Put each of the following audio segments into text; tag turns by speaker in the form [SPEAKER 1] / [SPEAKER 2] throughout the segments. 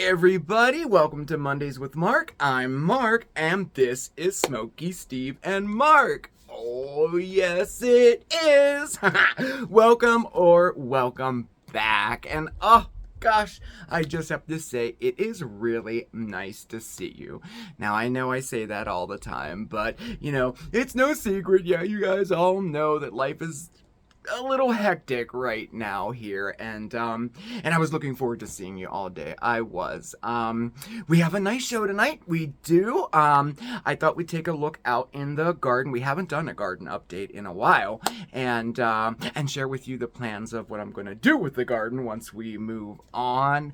[SPEAKER 1] everybody, welcome to Mondays with Mark. I'm Mark, and this is Smokey, Steve, and Mark. Oh, yes, it is. Welcome or welcome back. And oh, gosh, I just have to say, it is really nice to see you. Now, I know I say that all the time, but, it's no secret. Yeah, you guys all know that life is a little hectic right now here, and I was looking forward to seeing you all day. I was. We have a nice show tonight. We do. I thought we'd take a look out in the garden. We haven't done a garden update in a while, and share with you the plans of what I'm going to do with the garden once we move on.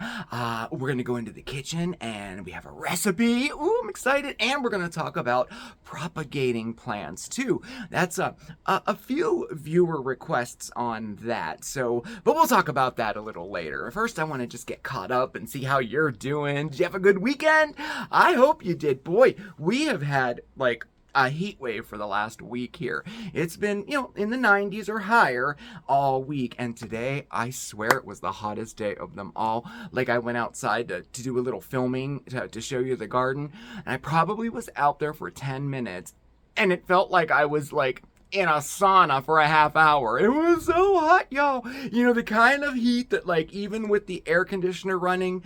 [SPEAKER 1] We're going to go into the kitchen, and we have a recipe. Ooh, I'm excited, and we're going to talk about propagating plants too. That's a few viewer requests on that, but we'll talk about that a little later. First, I want to just get caught up and see how you're doing. Did you have a good weekend? I hope you did. Boy, we have had like a heat wave for the last week here. It's been, in the 90s or higher all week, and today, I swear it was the hottest day of them all. Like, I went outside to do a little filming to show you the garden, and I probably was out there for 10 minutes, and it felt like I was like in a sauna for a half hour. It was so hot, y'all. The kind of heat that, like, even with the air conditioner running,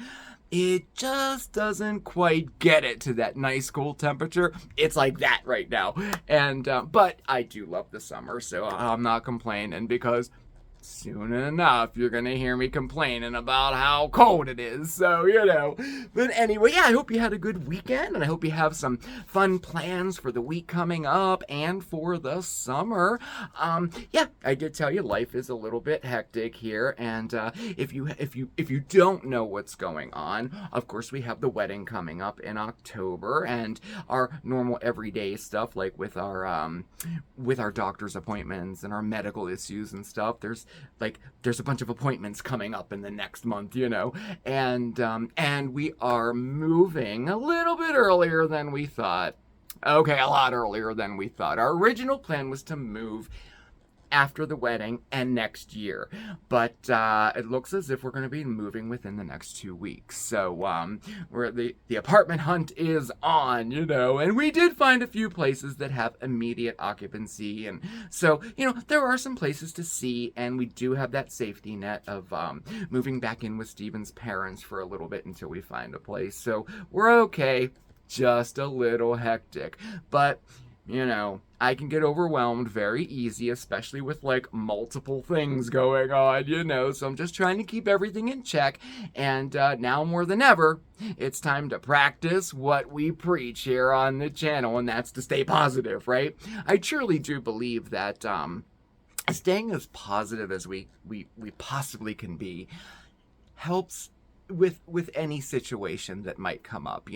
[SPEAKER 1] it just doesn't quite get it to that nice cool temperature. It's like that right now. And but I do love the summer, so I'm not complaining, because soon enough, you're going to hear me complaining about how cold it is. So, But anyway, yeah, I hope you had a good weekend, and I hope you have some fun plans for the week coming up and for the summer. Yeah, I did tell you life is a little bit hectic here, and if you don't know what's going on, of course, we have the wedding coming up in October, and our normal everyday stuff, like with our doctor's appointments and our medical issues and stuff. There's a bunch of appointments coming up in the next month, and we are moving a little bit earlier than we thought. Okay, a lot earlier than we thought. Our original plan was to move after the wedding and next year, but it looks as if we're going to be moving within the next 2 weeks. So we're the apartment hunt is on, and we did find a few places that have immediate occupancy, and so there are some places to see, and we do have that safety net of moving back in with Steven's parents for a little bit until we find a place. So we're okay, just a little hectic, but I can get overwhelmed very easy, especially with like multiple things going on, so I'm just trying to keep everything in check. And now more than ever, it's time to practice what we preach here on the channel, and that's to stay positive, right? I truly do believe that staying as positive as we possibly can be helps with any situation that might come up,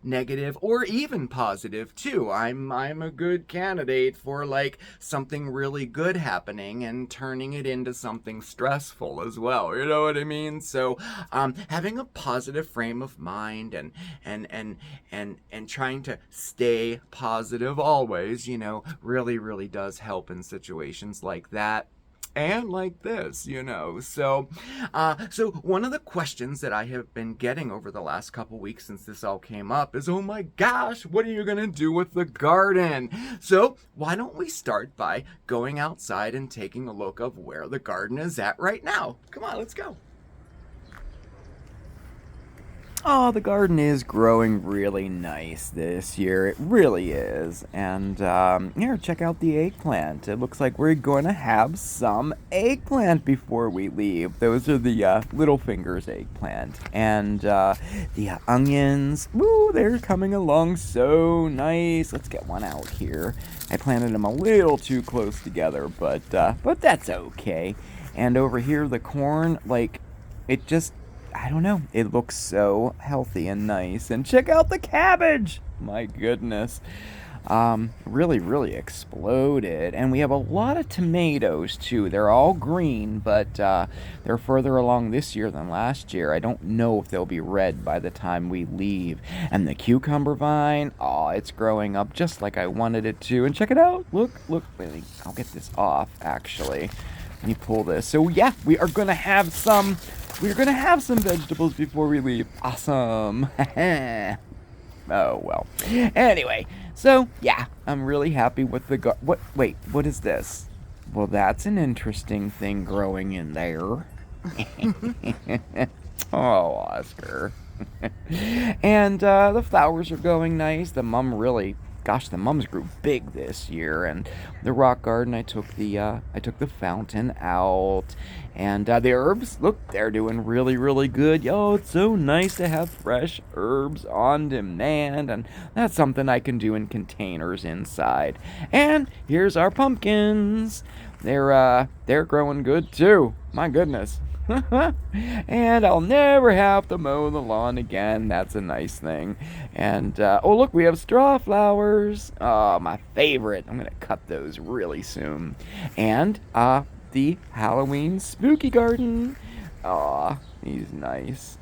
[SPEAKER 1] negative or even positive too. I'm a good candidate for like something really good happening and turning it into something stressful as well. You know what I mean? So having a positive frame of mind and trying to stay positive always, really does help in situations like that. And like this, So one of the questions that I have been getting over the last couple weeks since this all came up is, oh my gosh, what are you going to do with the garden? So why don't we start by going outside and taking a look of where the garden is at right now? Come on, let's go. Oh, the garden is growing really nice this year. It really is. And here, check out the eggplant. It looks like we're going to have some eggplant before we leave. Those are the little fingers eggplant. And the onions, woo, they're coming along so nice. Let's get one out here. I planted them a little too close together, but that's okay. And over here, the corn, it just, I don't know. It looks so healthy and nice. And check out the cabbage. My goodness. Really exploded. And we have a lot of tomatoes, too. They're all green, but they're further along this year than last year. I don't know if they'll be red by the time we leave. And the cucumber vine, it's growing up just like I wanted it to. And check it out. Look. I'll get this off, actually. Let me pull this. So yeah, we are gonna have some. We're gonna have some vegetables before we leave. Awesome. Oh well. Anyway, so yeah, I'm really happy with the what? Wait, what is this? Well, that's an interesting thing growing in there. Oh, Oscar. And the flowers are going nice. The mums grew big this year. And the rock garden, I took the fountain out, and the herbs, look, they're doing really, really good. Yo, it's so nice to have fresh herbs on demand, and that's something I can do in containers inside. And here's our pumpkins. They're growing good too. My goodness. And I'll never have to mow the lawn again. That's a nice thing. And oh look, we have straw flowers. Oh, my favorite. I'm gonna cut those really soon. And the Halloween spooky garden. Oh, he's nice.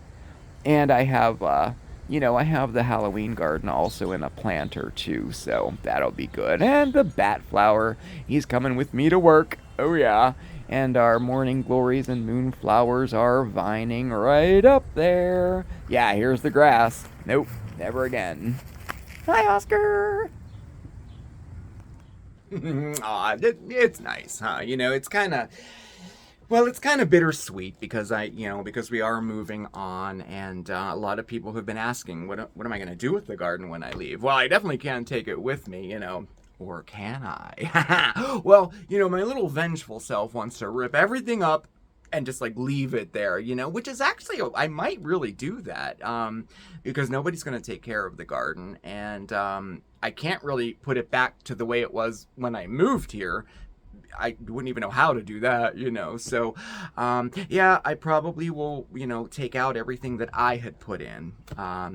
[SPEAKER 1] And I have I have the Halloween garden also in a planter too, so that'll be good. And the bat flower, he's coming with me to work. Oh yeah. And our morning glories and moonflowers are vining right up there. Yeah, here's the grass. Nope, never again. Hi, Oscar. Aw, it's nice, huh? It's kind of... Well, it's kind of bittersweet because because we are moving on, and a lot of people have been asking, what am I going to do with the garden when I leave? Well, I definitely can't take it with me, Or can I? Well, my little vengeful self wants to rip everything up and just leave it there, which is actually, I might really do that, because nobody's going to take care of the garden, and I can't really put it back to the way it was when I moved here. I wouldn't even know how to do that, So, yeah, I probably will, take out everything that I had put in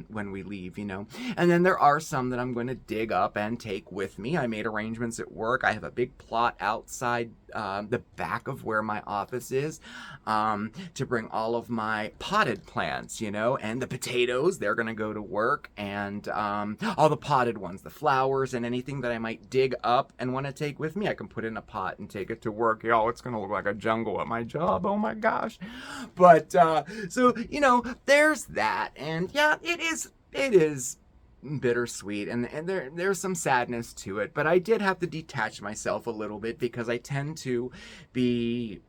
[SPEAKER 1] when we leave, And then there are some that I'm going to dig up and take with me. I made arrangements at work. I have a big plot outside the back of where my office is to bring all of my potted plants, and the potatoes, they're going to go to work, and all the potted ones, the flowers, and anything that I might dig up and want to take with me, I can put in a pot and take it to work. It's gonna look like a jungle at my job. Oh my gosh. But so there's that, and yeah, it is bittersweet, and there's some sadness to it, but I did have to detach myself a little bit because I tend to be,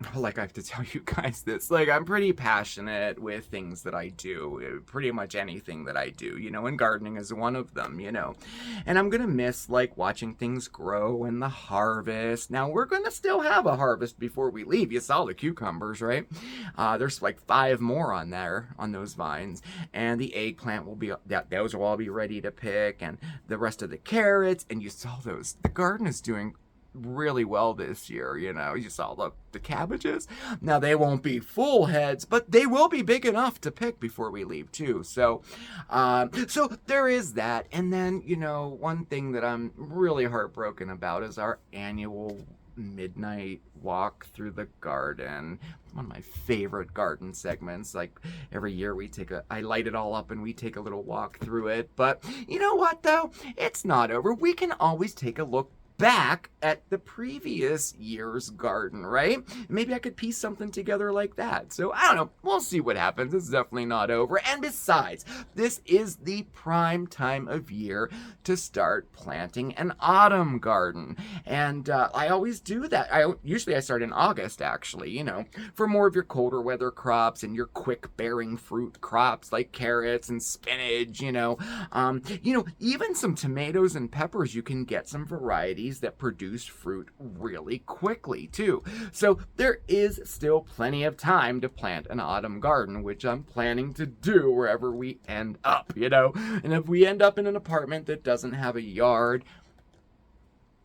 [SPEAKER 1] I have to tell you guys this, I'm pretty passionate with things that I do, pretty much anything that I do, and gardening is one of them, and I'm gonna miss, watching things grow and the harvest. Now, we're gonna still have a harvest before we leave. You saw the cucumbers, right? There's 5 more on those vines, and the eggplant will be, those will all be ready to pick, and the rest of the carrots, and you saw those, the garden is doing really well this year. You saw the cabbages. Now, they won't be full heads, but they will be big enough to pick before we leave too. So there is that. And then one thing that I'm really heartbroken about is our annual midnight walk through the garden. One of my favorite garden segments. Every year I light it all up and we take a little walk through it. But you know what though? It's not over. We can always take a look back at the previous year's garden, right? Maybe I could piece something together like that. So I don't know. We'll see what happens. It's definitely not over. And besides, this is the prime time of year to start planting an autumn garden. And I always do that. Usually I start in August, actually, for more of your colder weather crops and your quick bearing fruit crops like carrots and spinach, even some tomatoes and peppers. You can get some varieties that produce fruit really quickly too. So there is still plenty of time to plant an autumn garden, which I'm planning to do wherever we end up, And if we end up in an apartment that doesn't have a yard,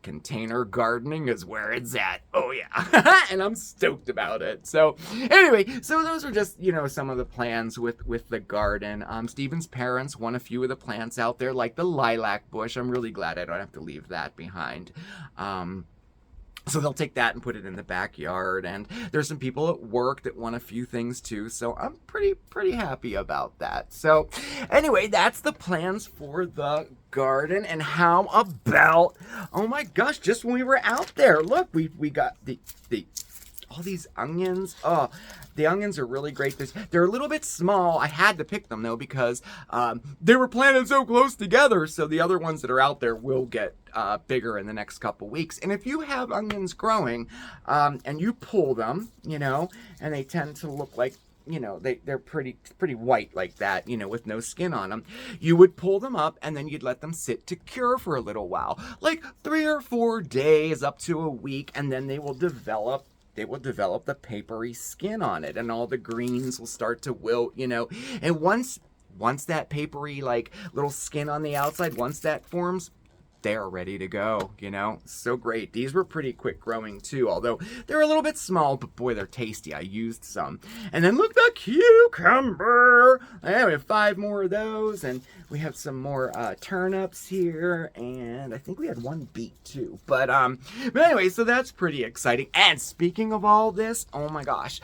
[SPEAKER 1] container gardening is where it's at. Oh yeah. And I'm stoked about it. So anyway, those are just, some of the plans with the garden. Steven's parents want a few of the plants out there, like the lilac bush. I'm really glad I don't have to leave that behind. So they'll take that and put it in the backyard. And there's some people at work that want a few things too. So I'm pretty happy about that. So anyway, that's the plans for the garden. And how about, oh my gosh, just when we were out there, look, we got the all these onions. Oh, the onions are really great. They're a little bit small. I had to pick them, though, because they were planted so close together. So the other ones that are out there will get bigger in the next couple weeks. And if you have onions growing and you pull them, and they tend to look like, they're pretty white like that, with no skin on them. You would pull them up and then you'd let them sit to cure for a little while, like 3 or 4 days up to a week, and then they will develop the papery skin on it, and all the greens will start to wilt, and once that papery, like, little skin on the outside, once that forms, they're ready to go, So great. These were pretty quick growing too, although they're a little bit small, but boy, they're tasty. I used some. And then look, the cucumber. We have 5 more of those, and we have some more turnips here, and I think we had 1 beet too. But anyway, so that's pretty exciting. And speaking of all this, oh my gosh,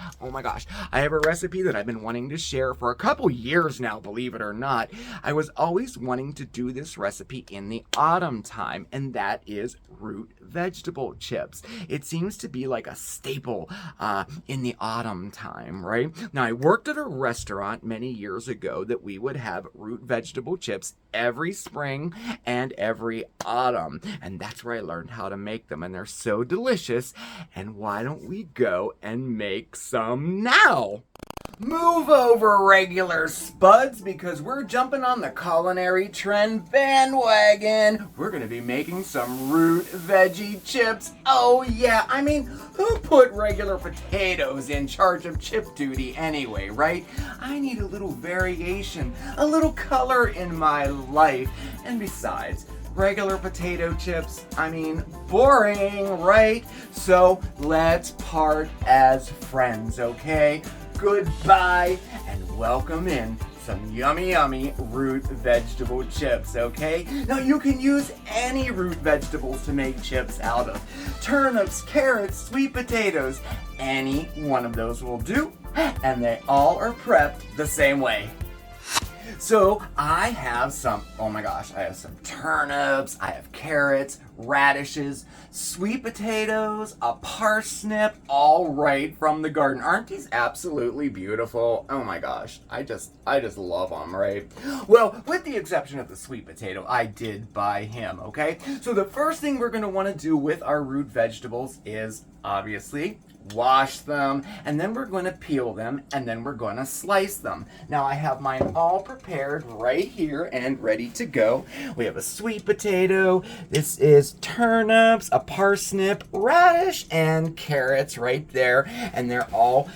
[SPEAKER 1] I have a recipe that I've been wanting to share for a couple years now, believe it or not. I was always wanting to do this recipe in the autumn time, and that is root vegetable chips. It seems to be like a staple in the autumn time, right? Now, I worked at a restaurant many years ago that we would have root vegetable chips every spring and every autumn, and that's where I learned how to make them, and they're so delicious. And why don't we go and make some now? Move over, regular spuds, because we're jumping on the culinary trend bandwagon. We're going to be making some root veggie chips. Oh yeah, I mean, who put regular potatoes in charge of chip duty anyway, right? I need a little variation, a little color in my life. And besides, regular potato chips, I mean, boring, right? So let's part as friends, okay? Goodbye, and welcome in some yummy root vegetable chips, okay? Now, you can use any root vegetables to make chips out of. Turnips, carrots, sweet potatoes, any one of those will do, and they all are prepped the same way. So I have some turnips, I have carrots, radishes, sweet potatoes, a parsnip, all right from the garden. Aren't these absolutely beautiful? Oh my gosh, I just love them, right? Well, with the exception of the sweet potato, I did buy him, okay? So the first thing we're gonna wanna do with our root vegetables is, obviously, wash them, and then we're going to peel them, and then we're going to slice them. Now, I have mine all prepared right here and ready to go. We have a sweet potato, this is turnips, a parsnip, radish, and carrots right there, and they're all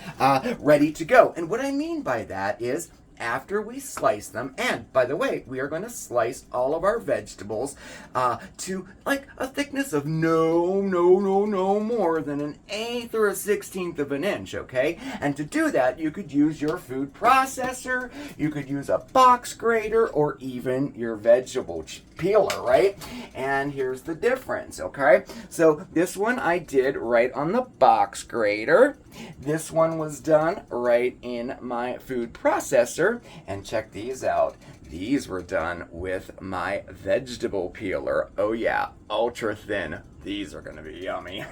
[SPEAKER 1] ready to go. And what I mean by that is, after we slice them, and by the way, we are going to slice all of our vegetables to like a thickness of no more than 1/8 or 1/16 of an inch, okay? And to do that, you could use your food processor, you could use a box grater, or even your vegetable peeler, right? And here's the difference, okay? So this one I did right on the box grater. This one was done right in my food processor. And check these out. These were done with my vegetable peeler. Oh yeah, ultra thin. These are gonna be yummy.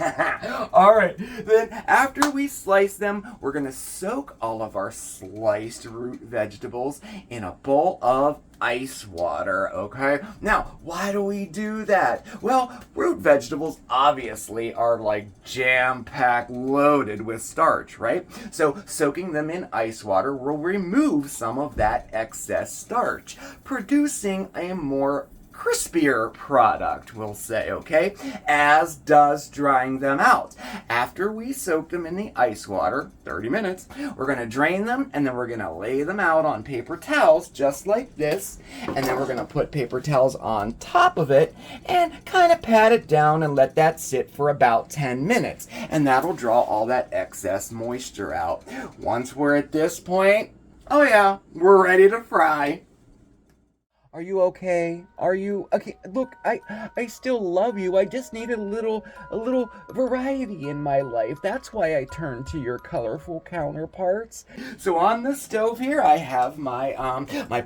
[SPEAKER 1] All right, then after we slice them, we're gonna soak all of our sliced root vegetables in a bowl of ice water, okay? Now, why do we do that? Well, root vegetables obviously are like jam-packed loaded with starch, right? So soaking them in ice water will remove some of that excess starch, producing a more crispier product, we'll say, okay? As does drying them out. After we soak them in the ice water, 30 minutes, we're gonna drain them, and then we're gonna lay them out on paper towels, just like this, and then we're gonna put paper towels on top of it, and kind of pat it down and let that sit for about 10 minutes, and that'll draw all that excess moisture out. Once we're at this point, oh yeah, we're ready to fry. Are you okay? Are you okay? Look, I still love you. I just need a little variety in my life. That's why I turn to your colorful counterparts. So on the stove here, I have my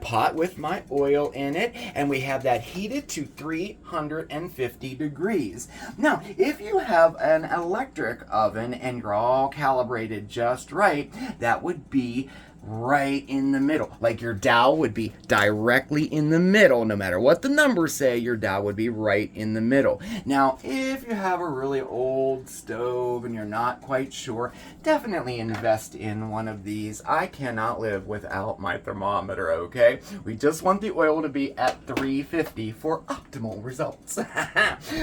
[SPEAKER 1] pot with my oil in it, and we have that heated to 350 degrees. Now, if you have an electric oven and you're all calibrated just right, that would be right in the middle. Like your dial would be directly in the middle. No matter what the numbers say, your dial would be right in the middle. Now, if you have a really old stove and you're not quite sure, definitely invest in one of these. I cannot live without my thermometer, okay? We just want the oil to be at 350 for optimal results.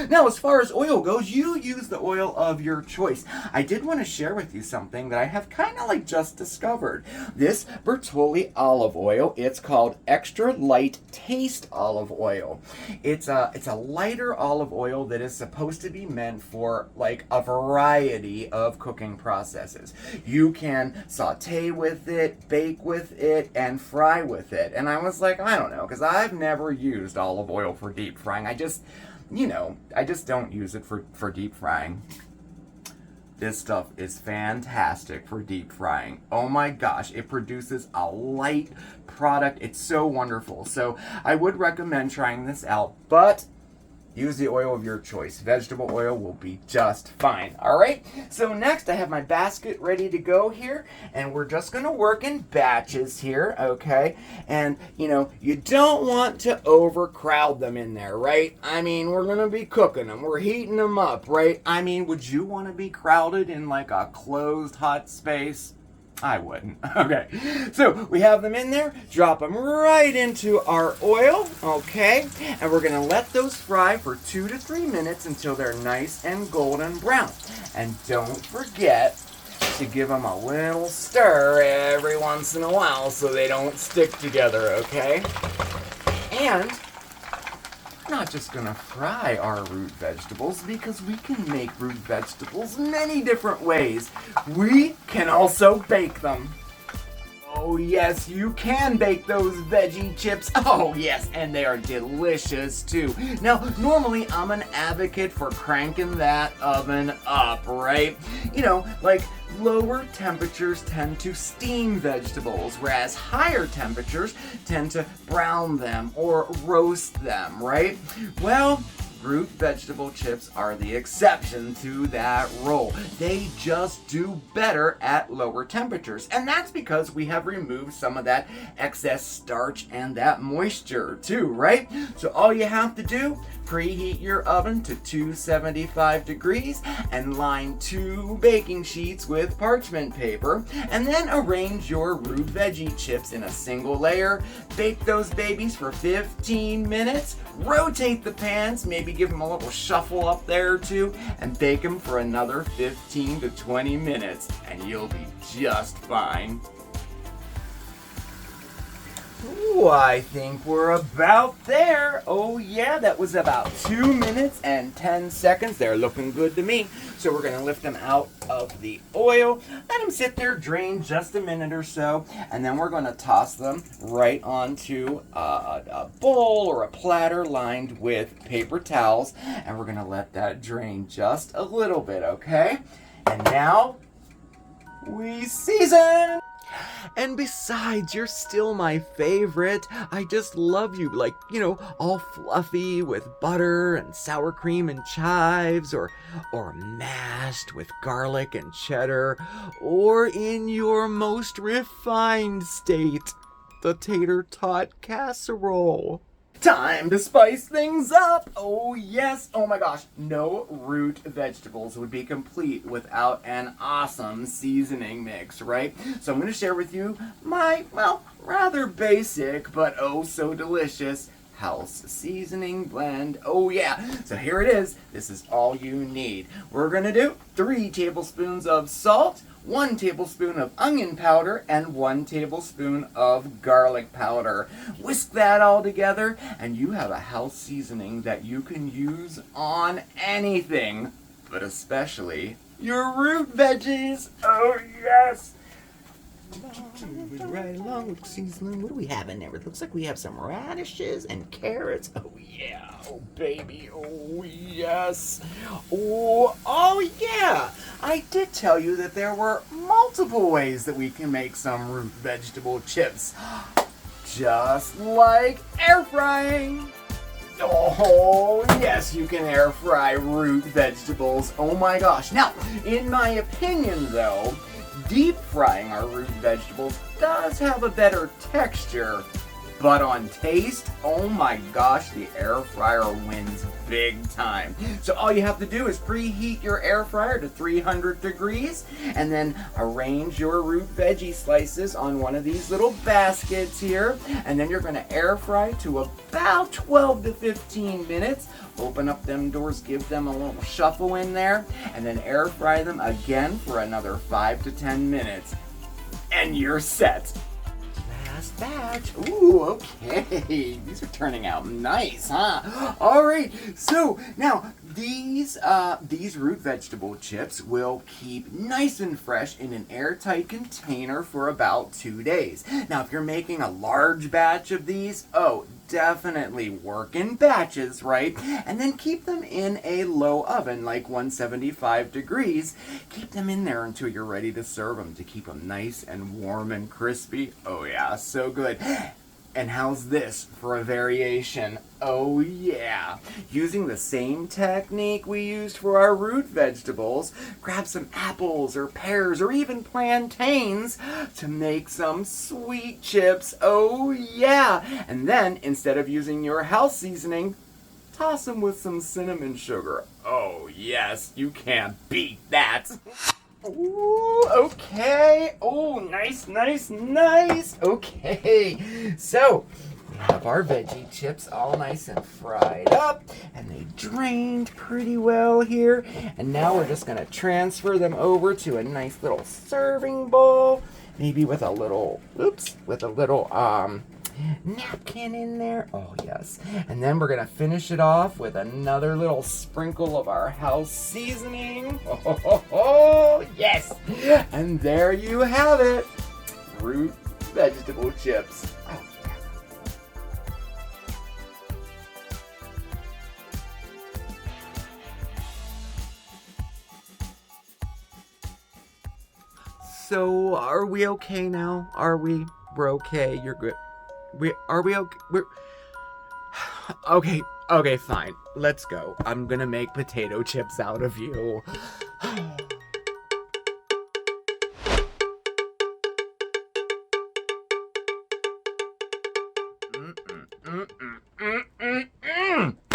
[SPEAKER 1] Now, as far as oil goes, you use the oil of your choice. I did want to share with you something that I have kind of like just discovered. This Bertolli olive oil, it's called Extra Light Taste Olive Oil. It's a lighter olive oil that is supposed to be meant for like a variety of cooking processes. You can saute with it, bake with it, and fry with it. And I was like, I don't know, because I've never used olive oil for deep frying. I just don't use it for deep frying. This stuff is fantastic for deep frying. Oh my gosh, it produces a light product. It's so wonderful. So I would recommend trying this out, but use the oil of your choice. Vegetable oil will be just fine. All right, so next I have my basket ready to go here, and we're just gonna work in batches here, okay? And you don't want to overcrowd them in there, right? I mean, we're gonna be cooking them, we're heating them up, right? I mean, would you want to be crowded in like a closed hot space? I wouldn't. Okay, so we have them in there, drop them right into our oil, okay? And we're gonna let those fry for 2 to 3 minutes until they're nice and golden brown. And don't forget to give them a little stir every once in a while so they don't stick together, okay? And we're not just gonna fry our root vegetables, because we can make root vegetables many different ways. We can also bake them. Oh yes, you can bake those veggie chips. Oh yes, and they are delicious too. Now, normally I'm an advocate for cranking that oven up, right? Like lower temperatures tend to steam vegetables, whereas higher temperatures tend to brown them or roast them, right? Well, root vegetable chips are the exception to that rule. They just do better at lower temperatures. And that's because we have removed some of that excess starch and that moisture too, right? So all you have to do, preheat your oven to 275 degrees and line 2 baking sheets with parchment paper, and then arrange your root veggie chips in a single layer. Bake those babies for 15 minutes, rotate the pans, maybe give them a little shuffle up there too, and bake them for another 15 to 20 minutes, and you'll be just fine. Ooh, I think we're about there. Oh yeah, that was about 2 minutes and 10 seconds. They're looking good to me. So we're gonna lift them out of the oil, let them sit there, drain just a minute or so, and then we're gonna toss them right onto a bowl or a platter lined with paper towels, and we're gonna let that drain just a little bit, okay? And now we season. And besides, you're still my favorite. I just love you, like, all fluffy with butter and sour cream and chives, or mashed with garlic and cheddar, or in your most refined state, the tater tot casserole. Time to spice things up! Oh yes! Oh my gosh, no root vegetables would be complete without an awesome seasoning mix, right? So I'm going to share with you my, rather basic, but oh so delicious house seasoning blend. Oh yeah, so here it is. This is all you need. We're going to do 3 tablespoons of salt, 1 tablespoon of onion powder, and 1 tablespoon of garlic powder. Whisk that all together, and you have a house seasoning that you can use on anything, but especially your root veggies. Oh yes! Moving right along with seasoning. What do we have in there? It looks like we have some radishes and carrots. Oh yeah, oh baby, oh yes. Oh yeah. I did tell you that there were multiple ways that we can make some root vegetable chips. Just like air frying. Oh, yes, you can air fry root vegetables. Oh my gosh. Now, in my opinion, though, deep frying our root vegetables does have a better texture. But on taste, oh my gosh, the air fryer wins big time. So all you have to do is preheat your air fryer to 300 degrees and then arrange your root veggie slices on one of these little baskets here. And then you're gonna air fry to about 12 to 15 minutes. Open up them doors, give them a little shuffle in there, and then air fry them again for another 5 to 10 minutes. And you're set. Last batch. Ooh, okay. These are turning out nice, huh? All right. So now these root vegetable chips will keep nice and fresh in an airtight container for about 2 days. Now, if you're making a large batch of these, definitely work in batches, right? And then keep them in a low oven, like 175 degrees. Keep them in there until you're ready to serve them to keep them nice and warm and crispy. Oh yeah, so good. And how's this for a variation? Oh yeah. Using the same technique we used for our root vegetables, grab some apples or pears or even plantains to make some sweet chips. Oh yeah. And then, instead of using your house seasoning, toss them with some cinnamon sugar. Oh yes, you can't beat that. Ooh, okay. Oh, nice, nice, nice. Okay, so we have our veggie chips all nice and fried up, and they drained pretty well here. And now we're just gonna transfer them over to a nice little serving bowl, maybe with a little, napkin in there. Oh yes. And then we're gonna finish it off with another little sprinkle of our house seasoning. Oh yes. And there you have it, root vegetable chips. Oh, yeah. So are we okay now? We're okay. You're good. Are we okay? Okay, fine. Let's go. I'm gonna make potato chips out of you.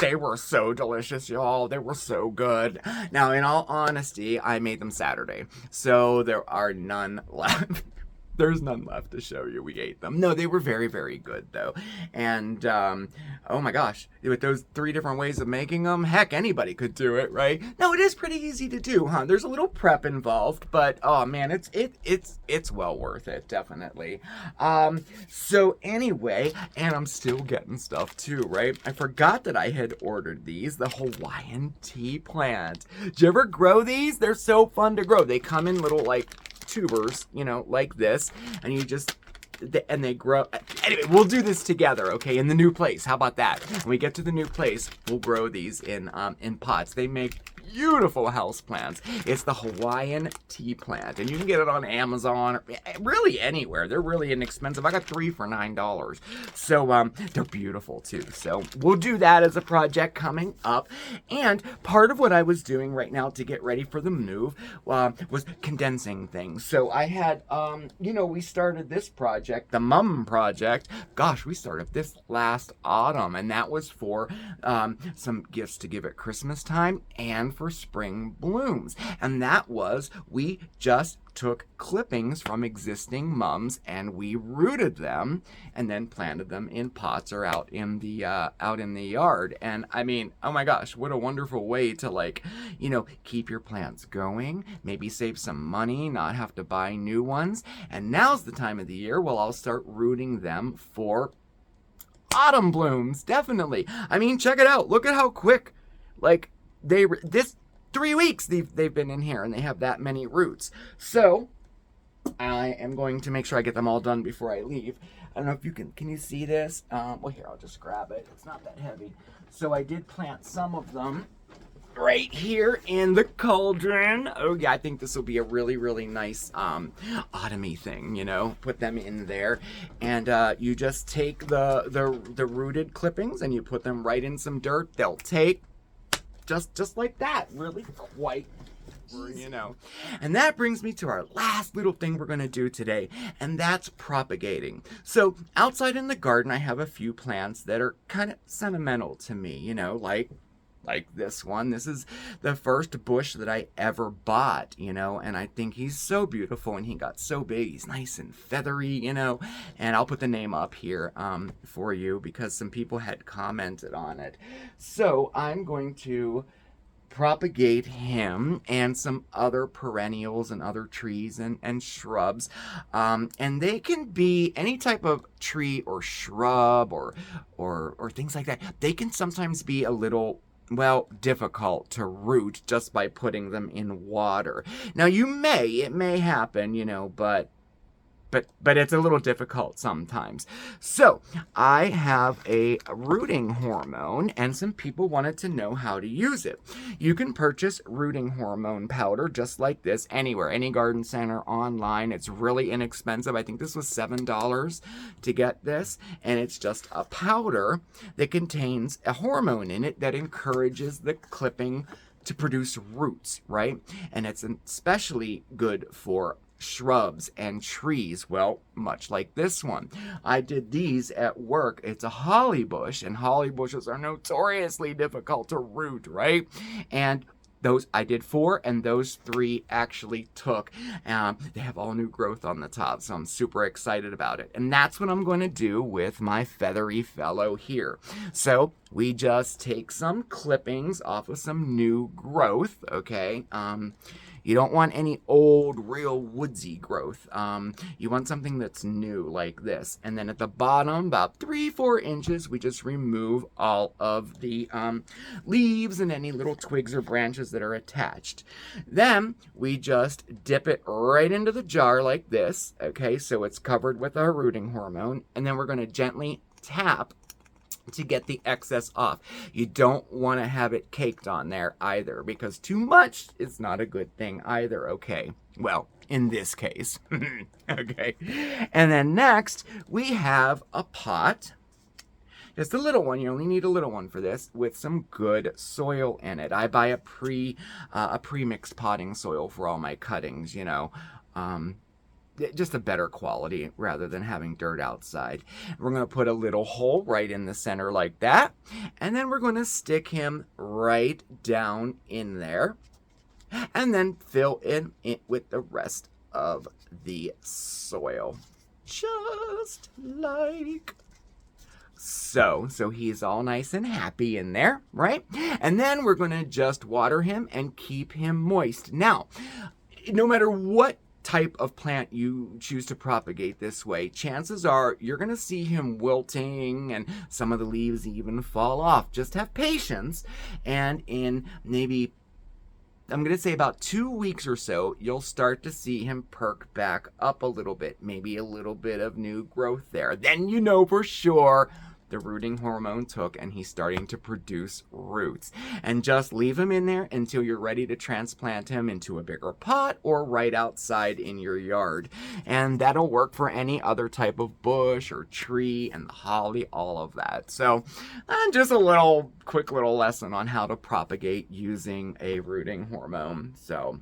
[SPEAKER 1] They were so delicious, y'all. They were so good. Now, in all honesty, I made them Saturday, so there are none left. There's none left to show you. We ate them. No, they were very, very good, though. And, oh my gosh, with those 3 different ways of making them, heck, anybody could do it, right? No, it is pretty easy to do, huh? There's a little prep involved, but, oh man, it's well worth it, definitely. So anyway, and I'm still getting stuff too, right? I forgot that I had ordered these, the Hawaiian tea plant. Did you ever grow these? They're so fun to grow. They come in little, tubers, like this, and and they grow. Anyway, we'll do this together, okay, in the new place. How about that? When we get to the new place, we'll grow these in pots. They make beautiful house plants. It's the Hawaiian tea plant, and you can get it on Amazon or really anywhere. They're really inexpensive. I got 3 for $9. So they're beautiful too. So we'll do that as a project coming up. And part of what I was doing right now to get ready for the move was condensing things. So I had we started this project, the Mum Project. Gosh, we started this last autumn, and that was for some gifts to give at Christmas time and for spring blooms. And that was, we just took clippings from existing mums and we rooted them and then planted them in pots or out in the yard. And I mean, oh my gosh, what a wonderful way to keep your plants going, maybe save some money, not have to buy new ones. And now's the time of the year where I'll start rooting them for autumn blooms. Definitely. I mean, check it out. Look at how quick, this 3 weeks they've been in here and they have that many roots. So I am going to make sure I get them all done before I leave. I don't know if you can you see this? Well, here, I'll just grab it. It's not that heavy. So I did plant some of them right here in the cauldron. Oh yeah, I think this will be a really, really nice autumny thing, you know. Put them in there, and you just take the rooted clippings and you put them right in some dirt. They'll take just like that, really quite, you know. And that brings me to our last little thing we're going to do today, and that's propagating. So outside in the garden, I have a few plants that are kind of sentimental to me, you know, like this one. This is the first bush that I ever bought, you know, and I think he's so beautiful, and he got so big. He's nice and feathery, you know, and I'll put the name up here for you because some people had commented on it. So I'm going to propagate him and some other perennials and other trees and shrubs, and they can be any type of tree or shrub or things like that. They can sometimes be a little, well, difficult to root just by putting them in water. Now it may happen, you know, but it's a little difficult sometimes. So I have a rooting hormone, and some people wanted to know how to use it. You can purchase rooting hormone powder just like this anywhere, any garden center, online. It's really inexpensive. I think this was $7 to get this, and it's just a powder that contains a hormone in it that encourages the clipping to produce roots, right? And it's especially good for shrubs and trees, well, much like this one. I did these at work. It's a holly bush, and holly bushes are notoriously difficult to root, right? And those, I did 4, and those 3 actually took. They have all new growth on the top, so I'm super excited about it. And that's what I'm going to do with my feathery fellow here. So we just take some clippings off of some new growth, okay? You don't want any old, real woodsy growth. You want something that's new, like this. And then at the bottom, about 3-4 inches, we just remove all of the leaves and any little twigs or branches that are attached. Then we just dip it right into the jar like this, okay? So it's covered with our rooting hormone. And then we're going to gently tap to get the excess off. You don't want to have it caked on there either, because too much is not a good thing either, okay? Well, in this case. Okay. And then next, we have a pot. Just a little one. You only need a little one for this, with some good soil in it. I buy a pre-mixed potting soil for all my cuttings, you know. Just a better quality rather than having dirt outside. We're going to put a little hole right in the center like that, and then we're going to stick him right down in there, and then fill in it with the rest of the soil, just like so he's all nice and happy in there, right? And then we're going to just water him and keep him moist. Now, no matter what type of plant you choose to propagate this way, chances are you're going to see him wilting and some of the leaves even fall off. Just have patience, and in maybe, I'm going to say about 2 weeks or so, you'll start to see him perk back up a little bit, maybe a little bit of new growth there. Then you know for sure the rooting hormone took, and he's starting to produce roots. And just leave him in there until you're ready to transplant him into a bigger pot or right outside in your yard. And that'll work for any other type of bush or tree, and the holly, all of that. So just a quick little lesson on how to propagate using a rooting hormone. So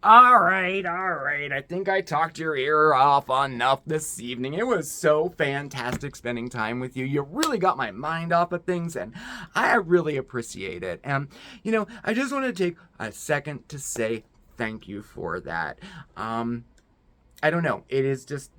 [SPEAKER 1] all right. I think I talked your ear off enough this evening. It was so fantastic spending time with you. You really got my mind off of things, and I really appreciate it. And, you know, I just want to take a second to say thank you for that. I don't know. It has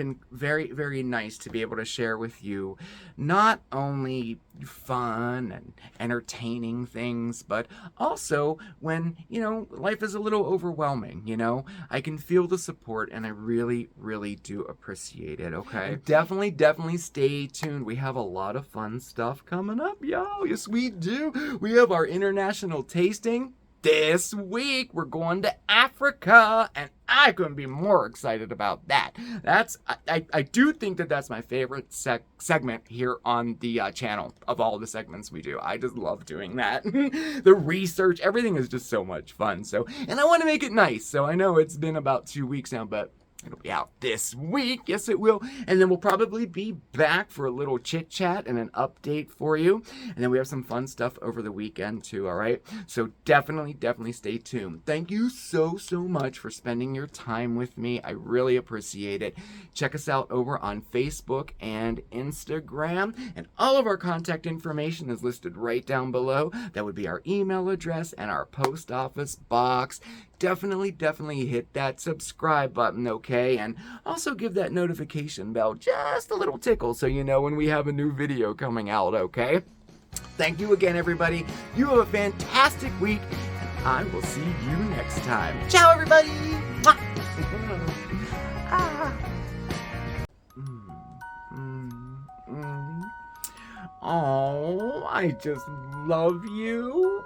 [SPEAKER 1] been very, very nice to be able to share with you not only fun and entertaining things, but also when, you know, life is a little overwhelming, you know, I can feel the support, and I really, really do appreciate it, okay? Definitely stay tuned. We have a lot of fun stuff coming up, yo. Yes, we do. We have our international tasting this week we're going to Africa, and I couldn't be more excited about that. I do think that that's my favorite segment here on the channel of all the segments we do. I just love doing that. The research, everything is just so much fun. So, and I want to make it nice. So I know it's been about 2 weeks now, but it'll be out this week. Yes, it will. And then we'll probably be back for a little chit chat and an update for you. And then we have some fun stuff over the weekend too, all right? So definitely stay tuned. Thank you so much for spending your time with me. I really appreciate it. Check us out over on Facebook and Instagram. And all of our contact information is listed right down below. That would be our email address and our post office box. Definitely hit that subscribe button, okay? And also give that notification bell just a little tickle so you know when we have a new video coming out, okay? Thank you again, everybody. You have a fantastic week, and I will see you next time. Ciao, everybody! Oh, I just love you.